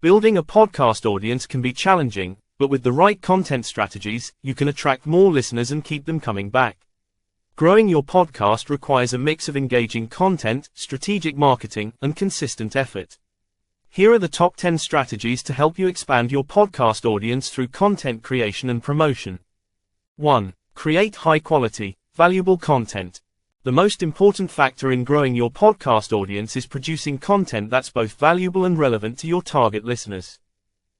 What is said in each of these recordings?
Building a podcast audience can be challenging, but with the right content strategies, you can attract more listeners and keep them coming back. Growing your podcast requires a mix of engaging content, strategic marketing, and consistent effort. Here are the top 10 strategies to help you expand your podcast audience through content creation and promotion. 1. Create high-quality, valuable content. The most important factor in growing your podcast audience is producing content that's both valuable and relevant to your target listeners.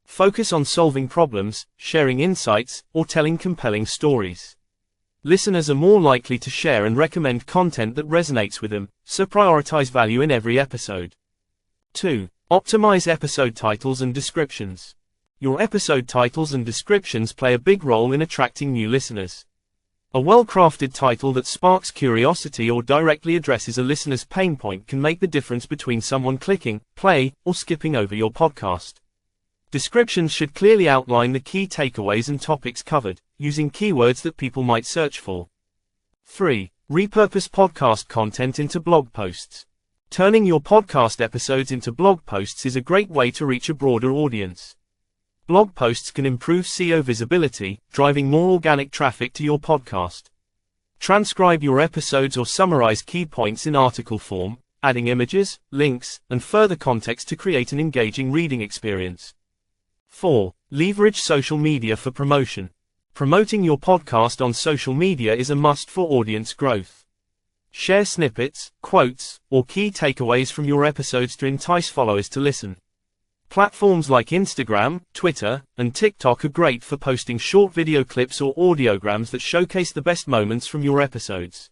Focus on solving problems, sharing insights, or telling compelling stories. Listeners are more likely to share and recommend content that resonates with them, so prioritize value in every episode. 2. Optimize episode titles and descriptions. Your episode titles and descriptions play a big role in attracting new listeners. A well-crafted title that sparks curiosity or directly addresses a listener's pain point can make the difference between someone clicking play or skipping over your podcast. Descriptions should clearly outline the key takeaways and topics covered, using keywords that people might search for. 3. Repurpose podcast content into blog posts. Turning your podcast episodes into blog posts is a great way to reach a broader audience. Blog posts can improve SEO visibility, driving more organic traffic to your podcast. Transcribe your episodes or summarize key points in article form, adding images, links, and further context to create an engaging reading experience. 4. Leverage social media for promotion. Promoting your podcast on social media is a must for audience growth. Share snippets, quotes, or key takeaways from your episodes to entice followers to listen. Platforms like Instagram, Twitter, and TikTok are great for posting short video clips or audiograms that showcase the best moments from your episodes.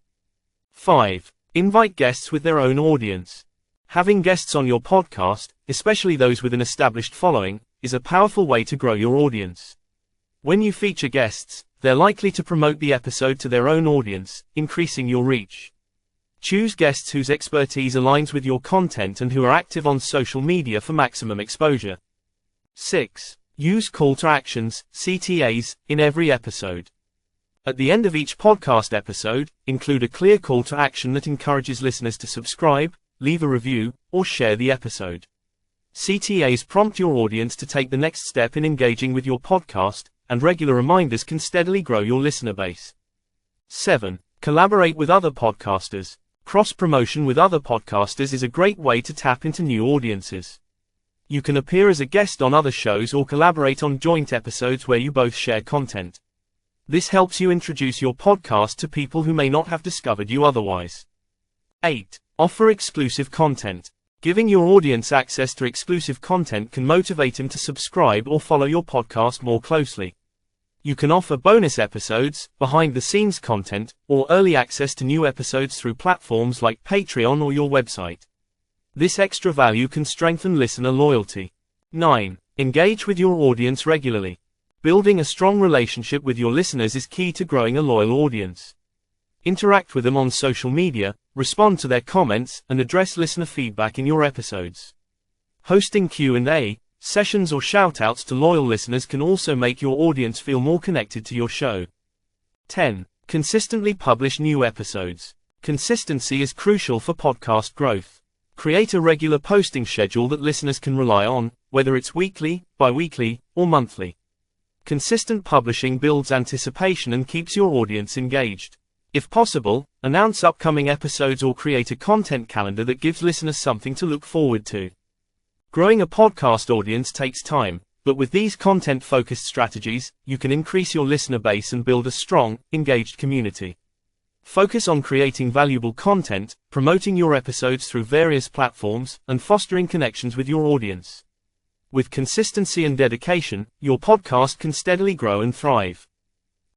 5. Invite guests with their own audience. Having guests on your podcast, especially those with an established following, is a powerful way to grow your audience. When you feature guests, they're likely to promote the episode to their own audience, increasing your reach. Choose guests whose expertise aligns with your content and who are active on social media for maximum exposure. 6. Use call to actions, CTAs, in every episode. At the end of each podcast episode, include a clear call to action that encourages listeners to subscribe, leave a review, or share the episode. CTAs prompt your audience to take the next step in engaging with your podcast, and regular reminders can steadily grow your listener base. 7. Collaborate with other podcasters. Cross-promotion with other podcasters is a great way to tap into new audiences. You can appear as a guest on other shows or collaborate on joint episodes where you both share content. This helps you introduce your podcast to people who may not have discovered you otherwise. 8. Offer exclusive content. Giving your audience access to exclusive content can motivate them to subscribe or follow your podcast more closely. You can offer bonus episodes, behind-the-scenes content, or early access to new episodes through platforms like Patreon or your website. This extra value can strengthen listener loyalty. 9. Engage with your audience regularly. Building a strong relationship with your listeners is key to growing a loyal audience. Interact with them on social media, respond to their comments, and address listener feedback in your episodes. Hosting Q&A sessions or shoutouts to loyal listeners can also make your audience feel more connected to your show. 10. Consistently publish new episodes. Consistency is crucial for podcast growth. Create a regular posting schedule that listeners can rely on, whether it's weekly, bi-weekly, or monthly. Consistent publishing builds anticipation and keeps your audience engaged. If possible, announce upcoming episodes or create a content calendar that gives listeners something to look forward to. Growing a podcast audience takes time, but with these content-focused strategies, you can increase your listener base and build a strong, engaged community. Focus on creating valuable content, promoting your episodes through various platforms, and fostering connections with your audience. With consistency and dedication, your podcast can steadily grow and thrive.